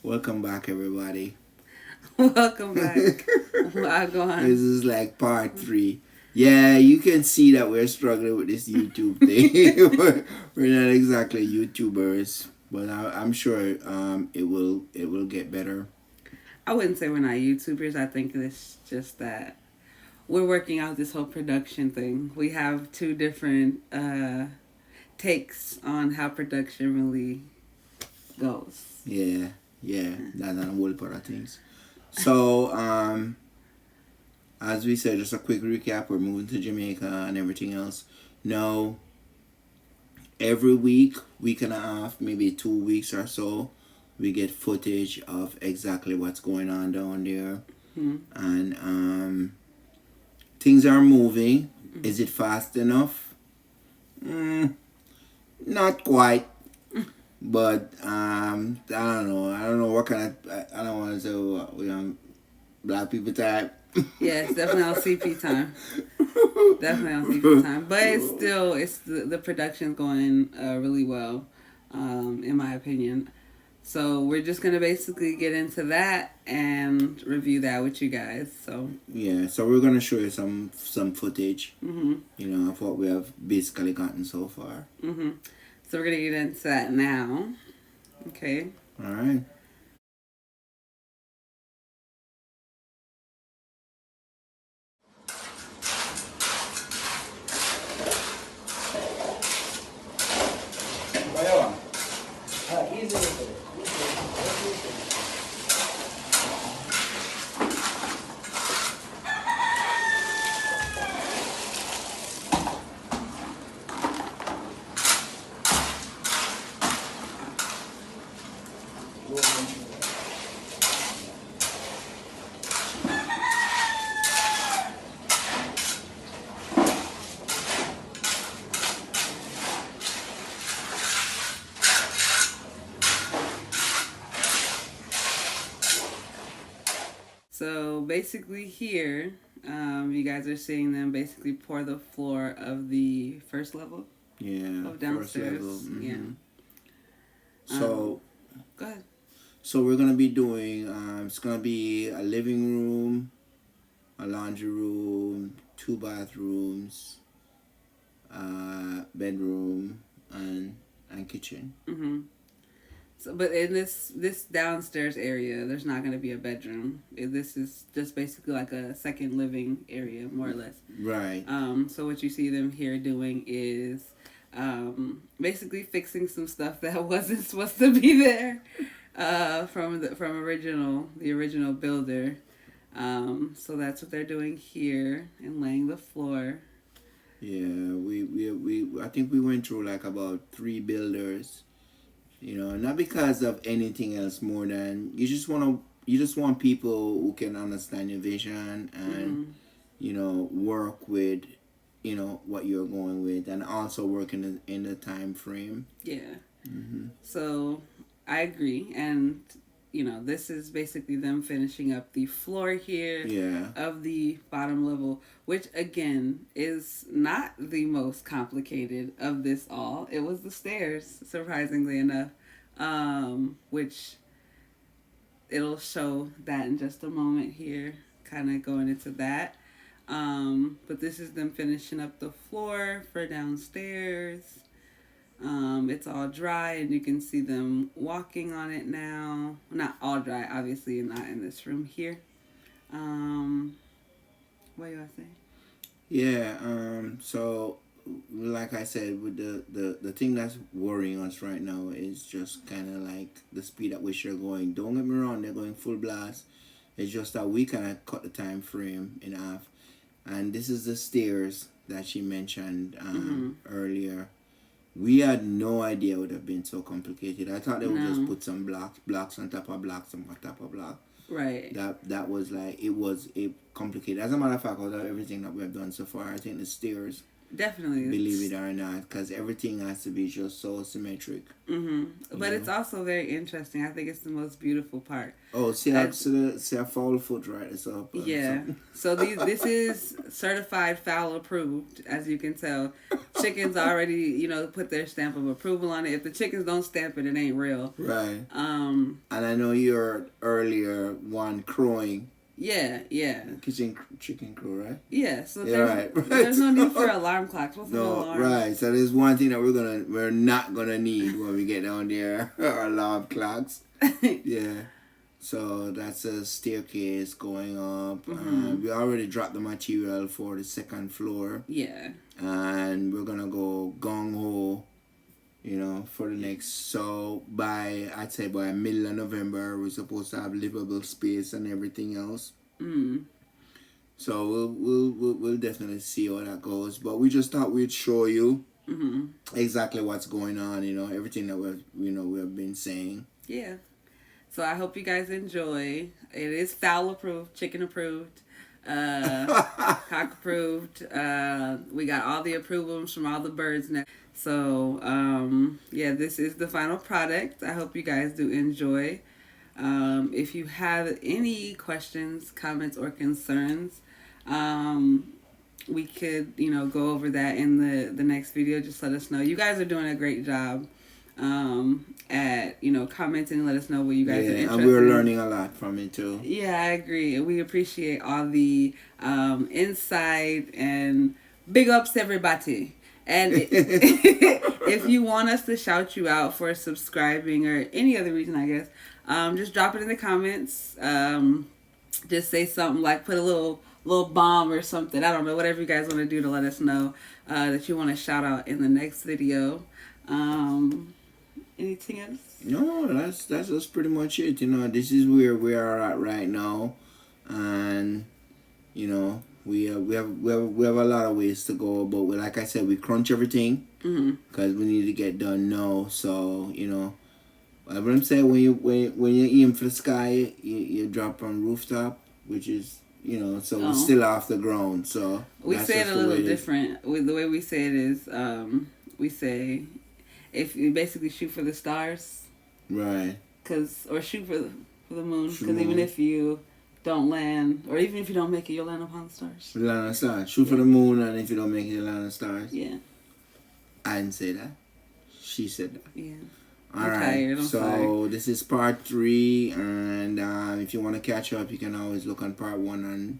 Welcome back, everybody. Welcome back. Wagwan. This is like part 3. Yeah, you can see that we're struggling with this YouTube thing. We're not exactly YouTubers, but I'm sure it will get better. I wouldn't say we're not YouTubers. I think it's just that we're working out this whole production thing. We have two different takes on how production really goes. Yeah, that's a whole part of things. So, as we said, just a quick recap. We're moving to Jamaica and everything else. Now, every week and a half, maybe 2 weeks or so, we get footage of exactly what's going on down there. Mm-hmm. And things are moving. Mm-hmm. Is it fast enough? Not quite. But I don't know. I don't know what kind of. I don't want to say what we black people type. Yeah, it's definitely on CP time. Definitely on CP time. But it's the production's going really well, in my opinion. So we're just gonna basically get into that and review that with you guys. So yeah, so we're gonna show you some footage, mm-hmm. of what we have basically gotten so far. Mm-hmm. So we're gonna get into that now. Okay. All right. So basically here, you guys are seeing them basically pour the floor of the first level. Yeah. Of downstairs. First level. Mm-hmm. Yeah. So. Go ahead. So we're gonna be doing. It's gonna be a living room, a laundry room, 2 bathrooms, bedroom, and kitchen. Mm-hmm. So, but in this downstairs area, there's not going to be a bedroom. This is just basically like a second living area, more or less. Right. So what you see them here doing is basically fixing some stuff that wasn't supposed to be there from the original builder. So that's what they're doing here and laying the floor. Yeah, we I think we went through like about 3 builders. Not because of anything else more than you just want people who can understand your vision and work with what you're going with, and also work in the time frame. Yeah. Mm-hmm. So I agree, and this is basically them finishing up the floor here of the bottom level, which again is not the most complicated of this all. It was the stairs, surprisingly enough, which it'll show that in just a moment here, kind of going into that. But this is them finishing up the floor for downstairs. It's all dry and you can see them walking on it now. Not all dry, obviously, not in this room here. What do you want to say? Yeah, so like I said, with the thing that's worrying us right now is just kind of like the speed at which they're going. Don't get me wrong, they're going full blast. It's just that we kind of cut the time frame in half. And this is the stairs that she mentioned earlier. We had no idea it would have been so complicated. I thought they would just put some blocks on top of blocks on top of blocks. Right. That was like, it was complicated. As a matter of fact, out of everything that we've done so far, I think the stairs, definitely, believe it or not, because everything has to be just so symmetric. Mm-hmm. But it's also very interesting. I think it's the most beautiful part. Oh, see a foul foot right? So yeah. So this is certified foul approved, as you can tell. chickens already, you know, put their stamp of approval on it. If the chickens don't stamp it, it ain't real. Right. And I know your earlier one crowing. Yeah. Chicken crow, right? Yeah. So there's no need for alarm clocks. What's no, alarm? Right. So there's one thing that we're not gonna need when we get down there. Our alarm clocks. Yeah. So that's a staircase going up. We already dropped the material for the second floor. Yeah. And we're gonna go gung ho, you know, for the next. So I'd say by middle of November, we're supposed to have livable space and everything else. So we'll definitely see how that goes. But we just thought we'd show you exactly what's going on. You know, everything that we've been saying. Yeah. So I hope you guys enjoy. It is fowl approved, chicken approved, cock approved. We got all the approvals from all the birds now. So this is the final product. I hope you guys do enjoy. If you have any questions, comments, or concerns, we could, go over that in the next video. Just let us know. You guys are doing a great job at commenting and let us know what you guys are interested in. And we're learning a lot from it too. Yeah, I agree. We appreciate all the insight and big ups everybody. And if you want us to shout you out for subscribing or any other reason, I guess, just drop it in the comments. Just say something like put a little bomb or something. I don't know, whatever you guys want to do to let us know that you want to shout out in the next video. Anything else? No, that's pretty much it. This is where we are at right now, and we have a lot of ways to go. But like I said, we crunch everything because we need to get done now. So what I'm saying, when you aim for the sky, you drop on rooftop, which is so we're still off the ground. So we say it a little different. The way we say it is, we say, if you basically shoot for the stars, right? Or shoot for the moon. Because even if you don't land, or even if you don't make it, you'll land upon the stars. You land on the stars. Shoot for the moon, and if you don't make it, you land on the stars. Yeah. I didn't say that. She said that. Yeah. All right. So this is part 3, and if you want to catch up, you can always look on part 1 and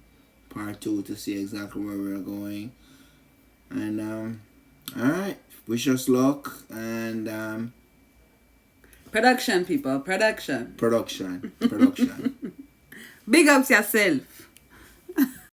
part 2 to see exactly where we're going. And all right. Wish us luck and production, people. Production. Production. Big ups yourself.